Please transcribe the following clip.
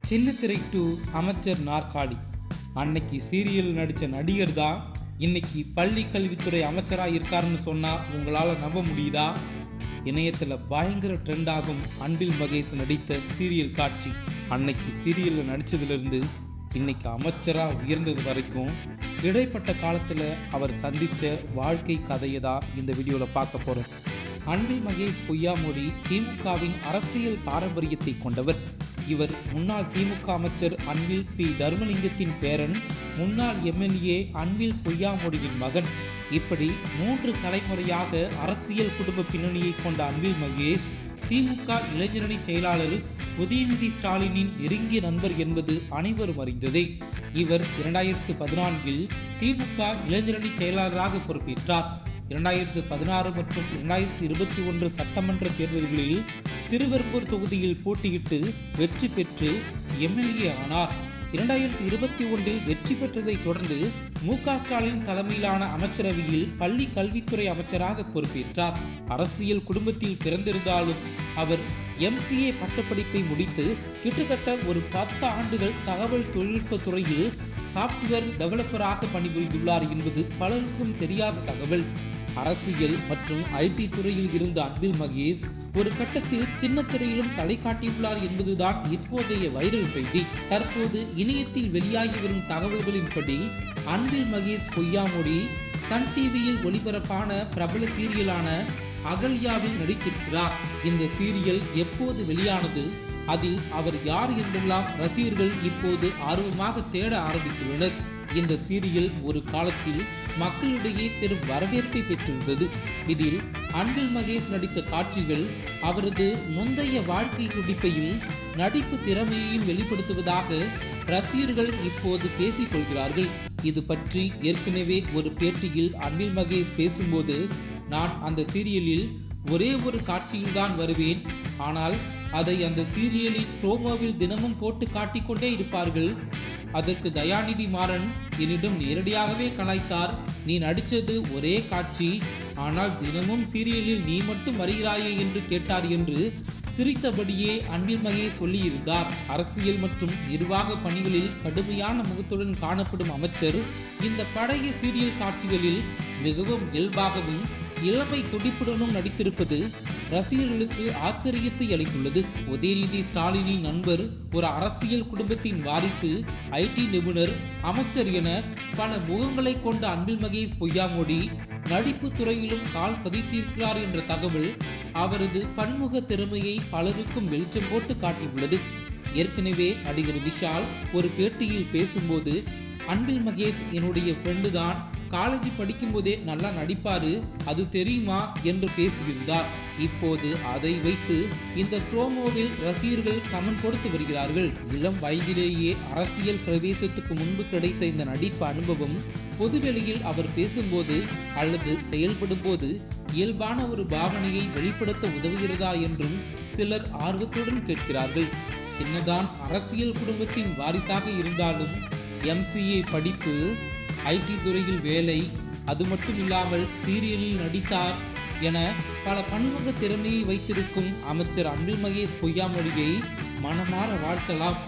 சின்னத்திரை டு அமைச்சர் நாற்காலி. அன்னைக்கு சீரியல் நடித்த நடிகர் தான் இன்னைக்கு பள்ளி கல்வித்துறை அமைச்சராக இருக்காருன்னு சொன்னால் உங்களால் நம்ப முடியுதா? இணையத்தில் பயங்கர ட்ரெண்ட் ஆகும் அன்பில் மகேஷ் நடித்த சீரியல் காட்சி. அன்னைக்கு சீரியலில் நடித்ததுலேருந்து இன்னைக்கு அமைச்சராக உயர்ந்தது வரைக்கும் இடைப்பட்ட காலத்தில் அவர் சந்தித்த வாழ்க்கை கதையை தான் இந்த வீடியோவில் பார்க்க போகிறோம். அன்பில் மகேஷ் பொய்யாமொழி திமுகவின் அரசியல் பாரம்பரியத்தை கொண்டவர். இவர் முன்னாள் திமுக அமைச்சர் அன்பில் பி தர்மலிங்கத்தின் பேரன், முன்னாள் எம்எல்ஏ அன்பில் பொய்யாமொழியின் மகன். இப்படி 3 தலைமுறையாக அரசியல் குடும்ப பின்னணியை கொண்ட அன்பில் மகேஷ் திமுக இளைஞரணி செயலாளர் உதயநிதி ஸ்டாலினின் நெருங்கிய நண்பர் என்பது அனைவரும் அறிந்ததே. இவர் 2014 திமுக இளைஞரணி செயலாளராக பொறுப்பேற்றார். 2016 மற்றும் 2021 சட்டமன்ற தேர்தல்களில் திருவெரும்பூர் தொகுதியில் போட்டியிட்டு வெற்றி பெற்று எம்எல்ஏ ஆனார். 2021 வெற்றி பெற்றதை தொடர்ந்து மு.க. ஸ்டாலின் தலைமையிலான அமைச்சரவையில் பள்ளி கல்வித்துறை அமைச்சராக பொறுப்பேற்றார். அரசியல் குடும்பத்தில் பிறந்திருந்தாலும் அவர் MCA பட்டப்படிப்பை முடித்து கிட்டத்தட்ட ஒரு 10 ஆண்டுகள் தகவல் தொழில்நுட்ப துறையில் சாப்ட்வேர் டெவலப்பராக பணிபுரிந்துள்ளார் என்பது பலருக்கும் தெரியாத தகவல். அரசியல் மற்றும் IT துறையில் இருந்த அன்பில் மகேஷ் ஒரு கட்டத்தில் சின்னத்திரையிலும் தலை காட்டியுள்ளார் என்பதுதான் இப்போதைய வைரல் செய்தி. தற்போது இணையத்தில் வெளியாகி வரும் தகவல்களின்படி அன்பில் மகேஷ் பொய்யாமொழி சன் டிவியில் ஒளிபரப்பான பிரபல சீரியலான அகல்யாவில் நடித்திருக்கிறார். இந்த சீரியல் எப்போது வெளியானது, அதில் அவர் யார் என்றெல்லாம் ரசிகர்கள் இப்போது ஆர்வமாக தேட ஆரம்பித்துள்ளனர். இந்த சீரியல் ஒரு காலத்தில் மக்களிடையே பெரும் வரவேற்பை பெற்றிருந்தது. இதில் அன்பில் மகேஷ் நடித்த காட்சிகள் அவரது முந்தைய வாழ்க்கை துடிப்பையும் நடிப்பு திறமையையும் வெளிப்படுத்துவதாக ரசிகர்கள் இப்போது பேசிக் கொள்கிறார்கள். இது பற்றி ஏற்கனவே ஒரு பேட்டியில் அன்பில் மகேஷ் பேசும்போது, நான் அந்த சீரியலில் ஒரே ஒரு காட்சியில்தான் வருவேன், ஆனால் அதை அந்த சீரியலின் ப்ரோமோவில் தினமும் போட்டு காட்டிக்கொண்டே இருப்பார்கள். அதற்கு தயாநிதி மாறன் என்னிடம் நேரடியாகவே கலாய்த்தார், நீ நடித்தது ஒரே காட்சி, ஆனால் தினமும் சீரியலில் நீ மட்டும் வருகிறாயே என்று கேட்டார் என்று சிரித்தபடியே அன்பில் மகேஷ் சொல்லியிருந்தார். அரசியல் மற்றும் நிர்வாக பணிகளில் கடுமையான முகத்துடன் காணப்படும் அமைச்சர் இந்த பழைய சீரியல் காட்சிகளில் மிகவும் இயல்பாகவும் இளமை துடிப்புடனும் நடித்திருப்பது ரசிகர்களுக்கு ஆச்சரியத்தை அளித்துள்ளது. உதயநிதி ஸ்டாலினின் நண்பர், ஒரு அரசியல் குடும்பத்தின் வாரிசு, IT நிபுணர், அமைச்சர் என பல முகங்களை கொண்ட அன்பில் மகேஷ் பொய்யாமொழி நடிப்பு துறையிலும் கால் பதித்திருக்கிறார் என்ற தகவல் அவரது பன்முக திறமையை பலருக்கும் வெளிச்சம் போட்டு காட்டியுள்ளது. ஏற்கனவே நடிகர் விஷால் ஒரு பேட்டியில் பேசும்போது, அன்பில் மகேஷ் என்னுடைய ஃப்ரெண்டு தான், காலேஜ் படிக்கும் போதே நல்லா நடிப்பாரு, அது தெரியுமா என்று பேசியிருந்தார். இப்போது அதை வைத்து இந்த ப்ரோமோவில் ரசிகர்கள் கமெண்ட் கொடுத்து வருகிறார்கள். இளம் வயதிலேயே அரசியல் பிரவேசத்துக்கு முன்பு கிடைத்த இந்த நடிப்பு அனுபவம் பொதுவெளியில் அவர் பேசும்போது அல்லது செயல்படும் போது இயல்பான ஒரு பாவனையை வெளிப்படுத்த உதவுகிறதா என்றும் சிலர் ஆர்வத்துடன் கேட்கிறார்கள். என்னதான் அரசியல் குடும்பத்தின் வாரிசாக இருந்தாலும் MCA படிப்பு, IT துறையில் வேலை, அது மட்டும் இல்லாமல் சீரியலில் நடித்தார் என பல பன்முக திறமையை வைத்திருக்கும் அமைச்சர் அன்பில் மகேஷ் பொய்யாமொழியை மனமாற வாழ்த்தலாம்.